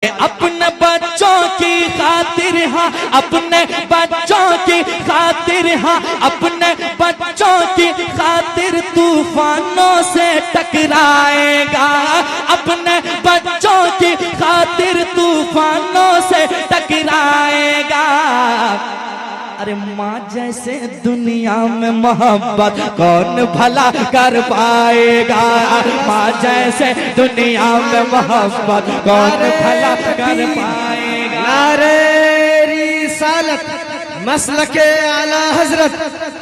अपने बच्चों की खातिर, हाँ अपने बच्चों की खातिर, हाँ अपने बच्चों की खातिर तूफानों से टकराएगा। अपने बच्चों की खातिर तूफानों से टकराएगा। अरे माँ जैसे दुनिया में मोहब्बत कौन भला कर पाएगा। माँ जैसे दुनिया में मोहब्बत कौन भला कर पाएगा। नारे रिसालत मसलके आला हजरत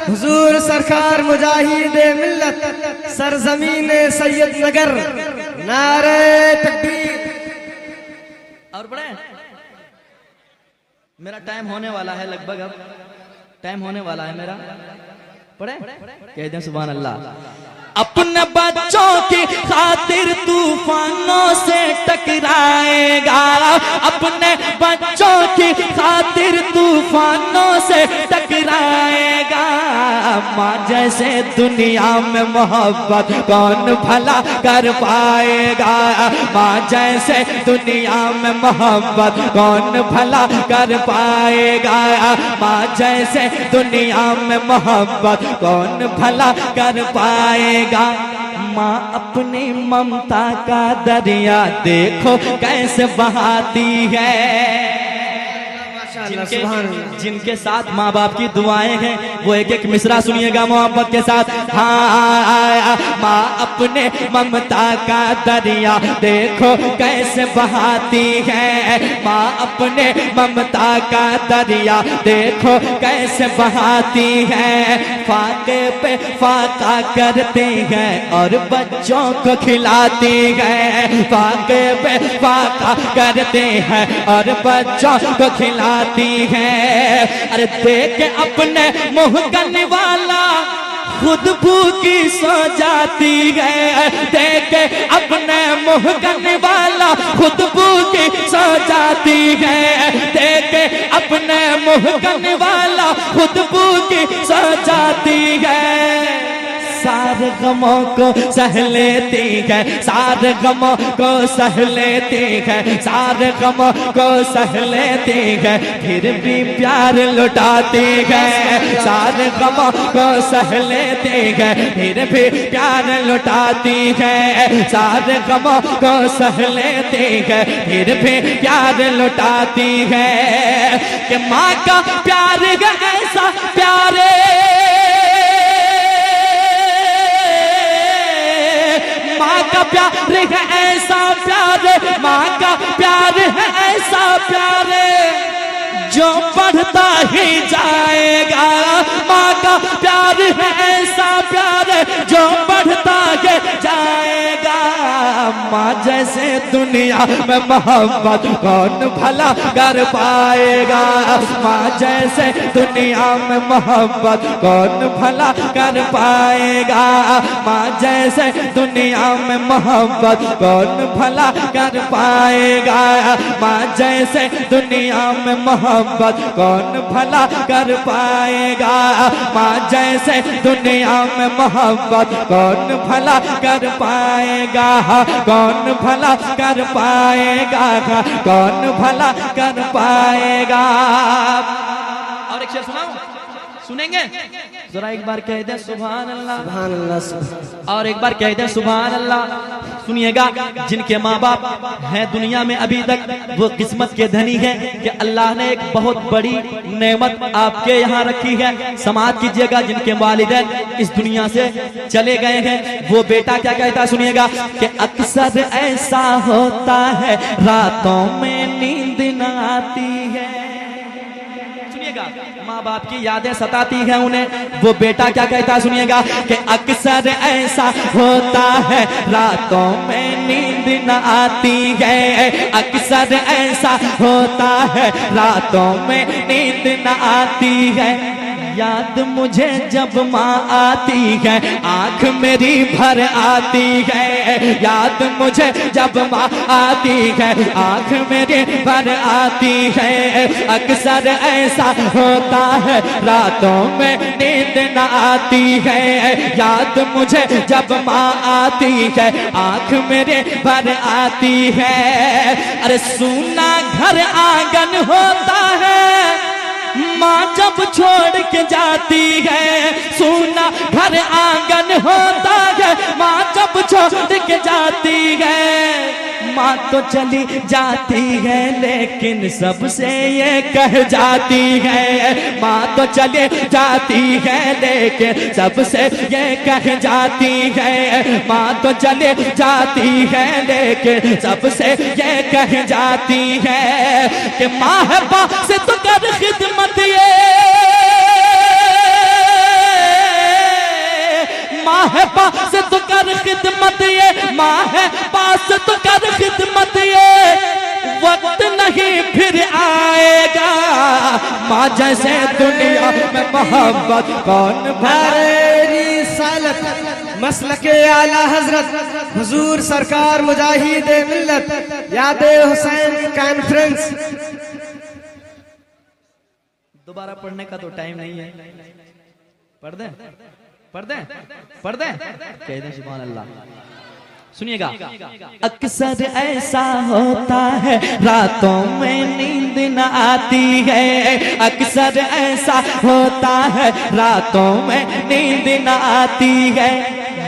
हुजूर सरकार मुजाहिद मिल्लत सरजमीन सैयद नगर। नारे तकबीर। और बड़े मेरा टाइम होने वाला है, लगभग अब टाइम होने वाला है मेरा। पढ़े कह दें सुभान अल्लाह। अपने बच्चों की खातिर तूफानों से टकराएगा। अपने बच्चों की खातिर तूफानों से टकराएगा। माँ जैसे दुनिया में मोहब्बत कौन भला कर पाएगा। माँ जैसे दुनिया में मोहब्बत कौन भला कर पाएगा। माँ जैसे दुनिया में मोहब्बत कौन भला कर पाएगा। माँ अपनी ममता का दरिया देखो कैसे बहाती है। जिनके साथ माँ बाप की दुआएं हैं वो एक एक मिसरा सुनिएगा मोहब्बत के साथ। हाँ माँ अपने ममता का दरिया देखो कैसे बहाती है। माँ अपने ममता का दरिया देखो कैसे बहाती है। फाके पे फाका करती है और बच्चों को खिलाती है। फाके पे फाका करते हैं और बच्चों को खिलाती है। अरे देख अपने मुंह करने वाला खुद भूखी सो जाती है। देख अपने मुंह करने वाला खुद भूखी सो जाती है। देख अपने मुंह करने वाला खुद भूखी सो जाती है। सारे गमों को सह लेती है। सारे गमों को सह लेती है। सारे गमों को सह लेती है फिर भी प्यार लुटाती है। सारे गमों को सह लेती है फिर भी प्यार लुटाती है। सारे गमों को सह लेती है फिर भी प्यार लुटाती है। कि माँ का प्यार है ऐसा प्यारे। माँ का प्यार है ऐसा प्यारे। माँ का प्यार है ऐसा प्यारे जो बढ़ता ही जाएगा। माँ का प्यार है ऐसा प्यारे जो बढ़ता ही जाएगा। माँ जैसे दुनिया में मोहब्बत कौन भला कर पाएगा। माँ जैसे दुनिया में मोहब्बत कौन भला कर पाएगा। माँ जैसे दुनिया में मोहब्बत कौन भला कर पाएगा। माँ जैसे दुनिया में मोहब्बत कौन भला कर पाएगा। माँ जैसे दुनिया में मोहब्बत कौन भला कर पाएगा। कौन भला कर पाएगा। कौन भला कर पाएगा। और एक शेर सुनाऊं, सुनेंगे जरा एक बार कह दे सुभान अल्लाह। सुभान अल्लाह। और एक बार कह दे सुभान अल्लाह। सुनिएगा जिनके माँ बाप हैं दुनिया में अभी तक वो किस्मत के धनी हैं कि अल्लाह ने एक बहुत बड़ी नेमत आपके यहाँ रखी है। समाज कीजिएगा जिनके वालिदैन इस दुनिया से चले गए हैं वो बेटा क्या कहता है सुनिएगा कि अक्सर ऐसा होता है रातों में नींद न आती है। माँ बाप की यादें सताती हैं उन्हें। वो बेटा क्या कहता है सुनिएगा कि अक्सर ऐसा होता है रातों में नींद न आती है। अक्सर ऐसा होता है रातों में नींद न आती है। याद मुझे जब माँ आती है आंख मेरी भर आती है। याद मुझे जब माँ आती है आंख मेरी भर आती है। अक्सर ऐसा होता है रातों में नींद न आती है। याद मुझे जब माँ आती है आंख मेरे भर आती है। अरे सूना घर आंगन होता है माँ जब छोड़ के जाती है। सूना घर आंगन होता है माँ जब छोड़ के जाती है। माँ तो चली जाती है लेकिन सबसे ये कह जाती है। माँ तो चली जाती है लेकिन सबसे ये कह जाती है। माँ तो चली जाती है लेकिन सबसे ये कह जाती है कि माँ है पास तो कर खिदमत ये। माँ है पास तो कर खिदमत ये। माँ है पास तो कर खिदमत ये। वक्त नहीं फिर आएगा माँ जैसे दुनिया में मोहब्बत कौन भरे रिसालत मसलके आला हजरत हुजूर सरकार मुजाहिद मिल्लत याद हुसैन कॉन्फ्रेंस। दोबारा पढ़ने का तो टाइम नहीं है। पढ़ दें पढ़ दें पढ़ दें कह दें सुभान अल्लाह। सुनिएगा। अक्सर ऐसा होता है रातों में नींद न आती है। अक्सर ऐसा होता है रातों में नींद न आती है।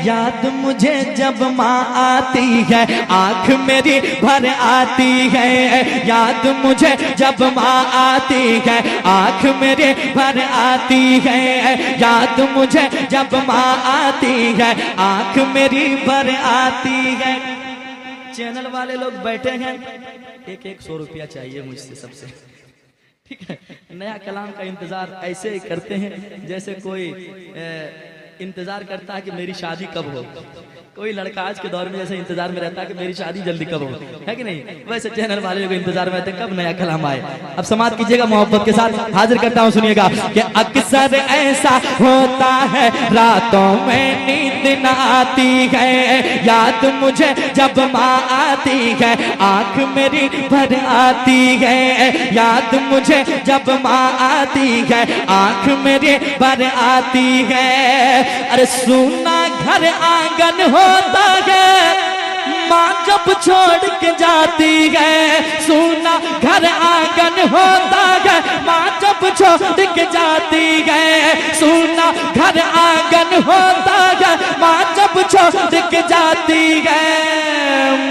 याद मुझे जब माँ आती है आंख मेरी भर आती है। याद मुझे जब माँ आती है आंख मेरी भर आती है। याद मुझे जब माँ आती है आंख मेरी भर आती है। चैनल वाले लोग बैठे हैं, एक 100 रुपया चाहिए मुझसे सबसे, ठीक है। नया कलाम का इंतजार ऐसे करते हैं जैसे कोई इंतजार करता है कि मेरी शादी कब हो। कोई लड़का आज के दौर में जैसे इंतजार में रहता है कि मेरी शादी जल्दी कब हो, है कि नहीं। वैसे चैनल वाले लोग इंतजार में रहते हैं कब नया कलाम आए। अब समाप्त कीजिएगा मोहब्बत के साथ। हाजिर करता हूँ, सुनिएगा कि अक्सर ऐसा होता है रातों में नींद न आती है। याद मुझे जब माँ आती है आंख मेरी भर आती है। याद मुझे जब माँ आती है आंख मेरी भर आती है। अरे सुना घर आंगन होता है माँ जब छोड़ के जाती है। सुना घर आंगन होता है माँ जब छोड़ के जाती है। सुना घर आंगन होता है माँ जब छोड़ के जाती है।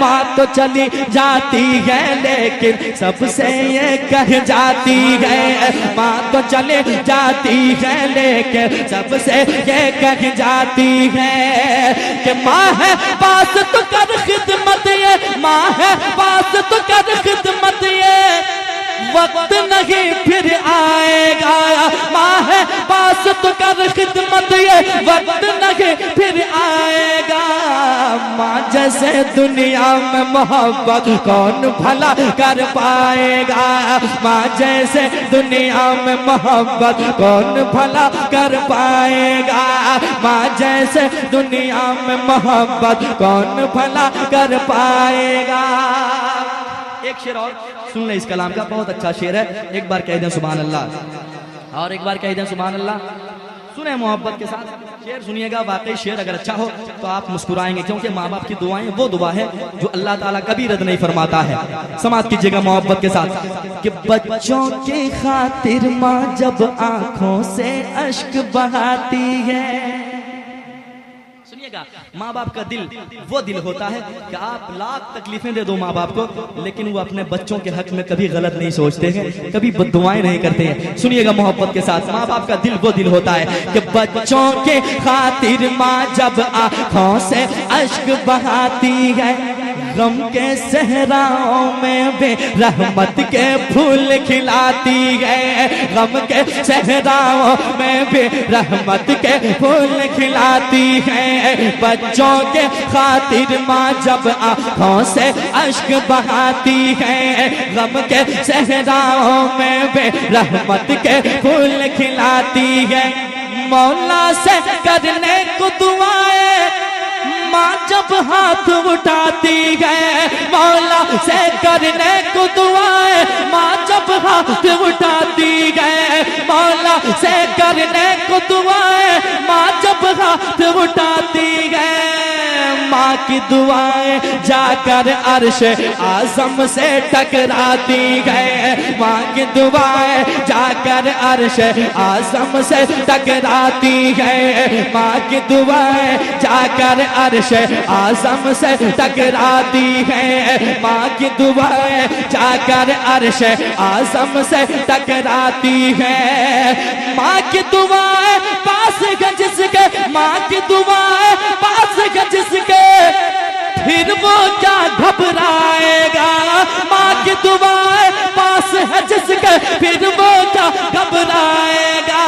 माँ तो चली जाती है लेकिन सबसे ये कह जाती है। माँ तो चली जाती है लेकिन सबसे ये कह जाती है कि माँ है पास तो कर खिदमत ये। माँ है पास तो कर खिदमत ये। वक्त नहीं फिर आएगा। माँ है पास तो कर खिदमत ये। वक्त नहीं फिर आएगा। माँ जैसे दुनिया में मोहब्बत कौन भला कर पाएगा। माँ जैसे दुनिया में मोहब्बत कौन भला कर पाएगा। माँ जैसे दुनिया में मोहब्बत कौन भला कर पाएगा। एक शेर और सुन ले इस कलाम का, बहुत अच्छा शेर है। एक बार कह दें सुभान अल्लाह और एक बार कह दें सुभान अल्लाह। सुने मोहब्बत के साथ शेर सुनिएगा। वाकई शेर अगर अच्छा हो तो आप मुस्कुराएंगे, क्योंकि माँ बाप की दुआएं वो दुआ है जो अल्लाह ताला कभी रद्द नहीं फरमाता है। समाप्त कीजिएगा मोहब्बत के साथ कि बच्चों की खातिर माँ जब आंखों से अश्क बहाती है। सुनिएगा, माँ बाप का दिल वो दिल होता है कि आप लाख तकलीफें दे दो माँ बाप को, लेकिन वो अपने बच्चों के हक में कभी गलत नहीं सोचते हैं, कभी बद्दुआएं नहीं करते हैं। सुनिएगा मोहब्बत के साथ, माँ बाप का दिल वो दिल होता है कि बच्चों के खातिर माँ जब आंखों से अश्क बहाती है। गम के सहराओं में भी रहमत के फूल खिलाती है। गम के सहराओं में भी रहमत के फूल खिलाती है। बच्चों के खातिर माँ जब आँखों से अश्क बहाती है। गम के सहराओं में वे रहमत के फूल खिलाती है। मौला से करने को दुआएं माँ जब हाथ उठाती है, मौला से करने को दुआएं माँ जब हाथ उठाती है, मौला से करने को दुआएं माँ जब हाथ उठाती है। माँ की दुआएं जाकर अर्श आज़म से टकराती है, माँ की दुआएं जाकर अर्श आज़म से टकराती है, माँ की दुआएं जाकर अर्श आज़म से टकराती है, माँ की दुआएं जाकर अर्श आज़म से टकराती है। माँ की दुआएं पास है जिसके, माँ की दुआएं पास है जिसके, फिर वो क्या घबराएगा। माँ की दुआएं पास है जिसके, फिर वो क्या घबराएगा।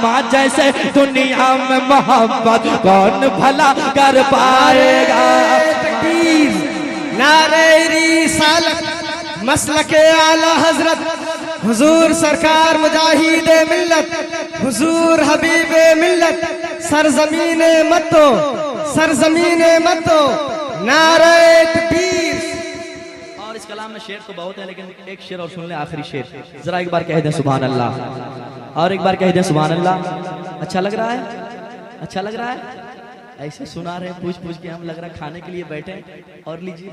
माँ जैसे दुनिया में मोहब्बत कौन भला कर पाएगा। नारे रिसालत मसलके आला हजरत हुजूर सरकार मुजाहिदे मिल्लत, हुजूर हबीबे मिल्लत, सरजमीने मतो, सरजमीने मतो, नारे तकबीर। और इस कलाम में शेर तो बहुत है, लेकिन एक शेर और सुन ले, आखिरी शेर जरा एक बार कह दें सुभान अल्लाह, और एक बार कह दें सुभान अल्लाह। अच्छा लग रहा है, अच्छा लग रहा है। ऐसे सुना रहे पूछ पूछ के हम, लग रहा है खाने के लिए बैठे। और लीजिए,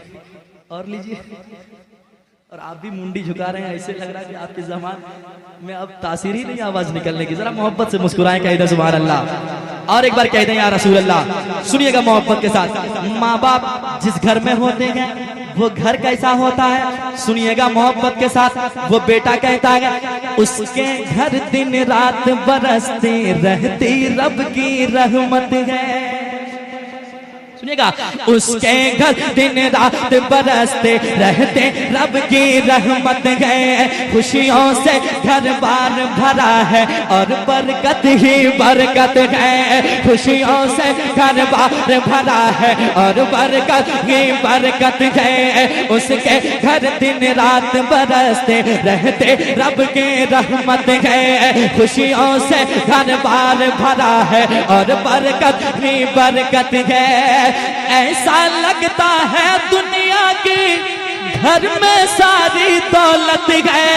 और लीजिए। और आप भी मुंडी झुका रहे हैं, ऐसे लग रहा है कि आपके ज़बान में अब तासीर ही नहीं आवाज निकलने की। जरा मोहब्बत से मुस्कुराएं, कह दें सुभान अल्लाह, और एक बार कह दें या रसूल अल्लाह। सुनिएगा मोहब्बत के साथ। माँ बाप जिस घर में होते हैं वो घर कैसा होता है, सुनिएगा मोहब्बत के साथ। वो बेटा कहता है उसके घर दिन रात बरसती रहती रब की रहमत है। सुनिएगा, उसके घर दिन रात बरसते रहते रब की रहमत है। खुशियों से घर बार भरा है और बरकत ही बरकत है। खुशियों से घर बार भरा है और बरकत ही बरकत है। उसके घर दिन रात बरसते रहते रब की रहमत है। खुशियों से घर बार भरा है और बरकत ही बरकत है। ऐसा लगता है दुनिया की घर में सारी दौलत है।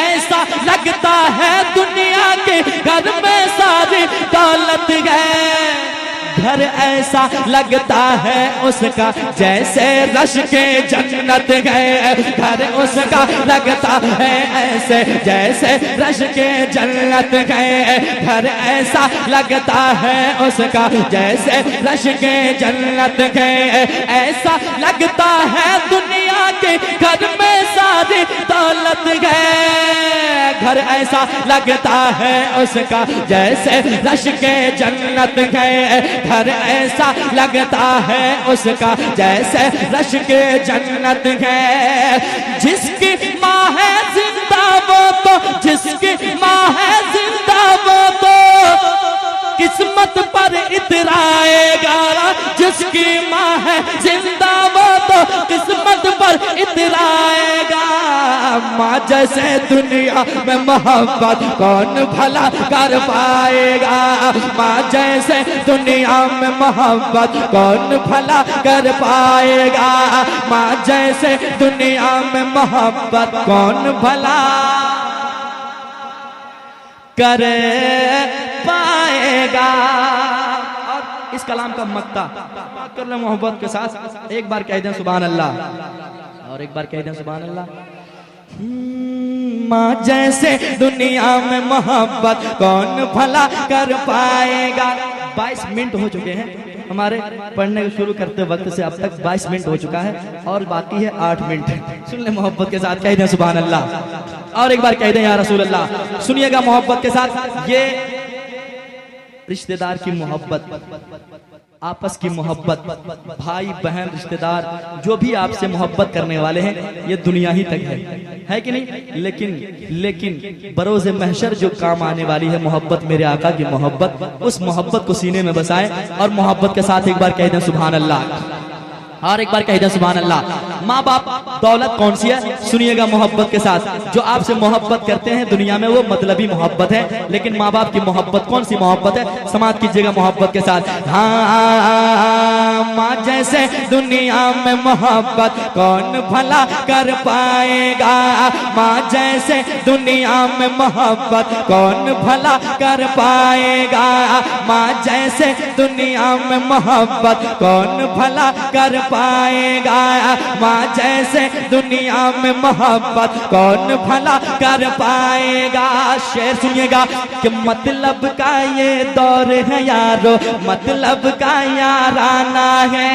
ऐसा लगता है दुनिया के घर में सारी दौलत है। घर ऐसा लगता है उसका जैसे रश के जन्नत है। घर उसका लगता है ऐसे जैसे रश के जन्नत है। घर ऐसा लगता है उसका जैसे रश के जन्नत है। ऐसा लगता है दुनिया के घर में सारी दौलत है। घर ऐसा लगता है उसका जैसे रश के जन्नत है। घर ऐसा लगता है उसका जैसे रश के जन्नत है। जिसकी माँ है जिंदा वो तो, जिसकी माँ है जिंदा वो तो किस्मत पर इतराएगा। जिसकी माँ है जिंदा वो तो किस्मत पर इतराएगा। माँ जैसे दुनिया में मोहब्बत कौन भला कर पाएगा। माँ जैसे दुनिया में मोहब्बत कौन भला कर पाएगा। माँ जैसे दुनिया में मोहब्बत कौन भला कर पाएगा। और इस कलाम का मक्ता कर ले मोहब्बत के साथ। एक बार कह दें सुभान अल्लाह, और एक बार कह दें सुभान अल्लाह। माँ जैसे दुनिया में मोहब्बत कौन भला कर पाएगा। 22 मिनट हो चुके हैं हमारे पढ़ने को शुरू करते वक्त से अब तक 22 मिनट हो चुका है और बाकी है 8 मिनट। सुन ले मोहब्बत के साथ, कह दें सुभान अल्लाह, और एक बार कह दें या रसूल अल्लाह। सुनिएगा मोहब्बत के साथ। ये रिश्तेदार की मोहब्बत, आपस की मोहब्बत, भाई बहन रिश्तेदार जो भी आपसे मोहब्बत करने वाले हैं, ये दुनिया ही तक है कि नहीं। लेकिन बरोज़े महशर जो काम आने वाली है मोहब्बत, मेरे आका की मोहब्बत, उस मोहब्बत को सीने में बसाएं और मोहब्बत के साथ एक बार कह दें सुभान अल्लाह। और एक बार कह दे सुभान अल्लाह। माँ बाप दौलत कौन सी है, सुनिएगा मोहब्बत के साथ। जो आपसे मोहब्बत करते हैं दुनिया में वो मतलबी मोहब्बत है, लेकिन माँ बाप की मोहब्बत कौन सी मोहब्बत है, समाप्त कीजिएगा मोहब्बत के साथ। हाँ, माँ जैसे दुनिया में मोहब्बत कौन भला कर पाएगा, माँ जैसे दुनिया में मोहब्बत कौन भला कर पाएगा, माँ जैसे दुनिया में मोहब्बत कौन भला कर पाएगा, माँ जैसे दुनिया में मोहब्बत कौन भला कर पाएगा। शेर सुनिएगा कि मतलब का ये दौर है यारो, मतलब का याराना है।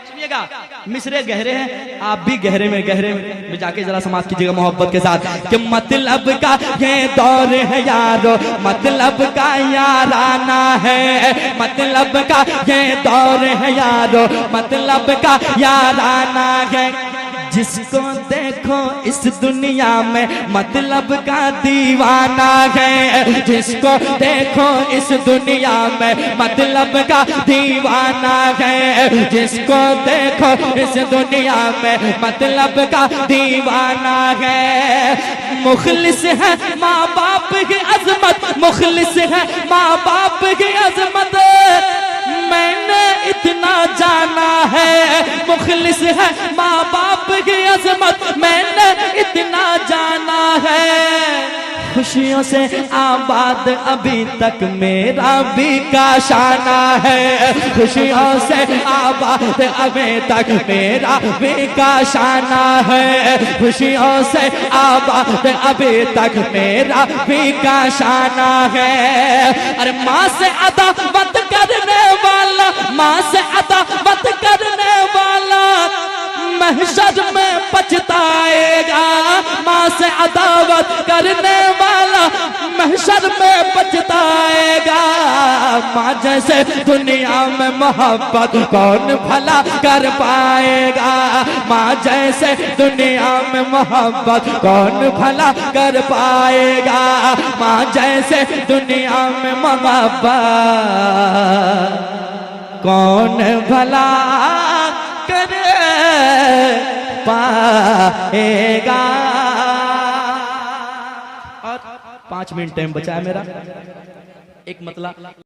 सुनिएगा मिसरे गहरे हैं, आप भी गहरे में जाके जरा समाप्त कीजिएगा मोहब्बत के साथ कि मतलब का ये दौर है यारो, मतलब का याराना है, मतलब का ये दौर है यारो, मतलब का याराना है। जिसको देखो इस दुनिया में मतलब का दीवाना है, जिसको देखो इस दुनिया में मतलब का दीवाना है, जिसको देखो इस दुनिया में मतलब का दीवाना है। मुखलिस है माँ बाप की अजमत, मुखलिस है माँ बाप की अजमत, मैंने इतना जाना है। मुखलिस है माँ बाप की अजमत, मैंने इतना जाना है। खुशियों से आबाद अभी तक मेरा भी काशाना है, खुशियों से आबाद अभी तक मेरा भी काशाना है, खुशियों से आबाद अभी तक मेरा भी काशाना है। अरे माँ से अदावत करने वाला, माँ से अदावत करने वाला महशर में पछताएगा, माँ से अदावत करने वाला महशर में पछताएगा। माँ जैसे दुनिया में मोहब्बत कौन भला कर पाएगा, माँ जैसे दुनिया में मोहब्बत कौन भला कर पाएगा, माँ जैसे दुनिया में मोहब्बत कौन भला कर पाएगा। और 5 मिनट टाइम बचा है मेरा, एक मतलब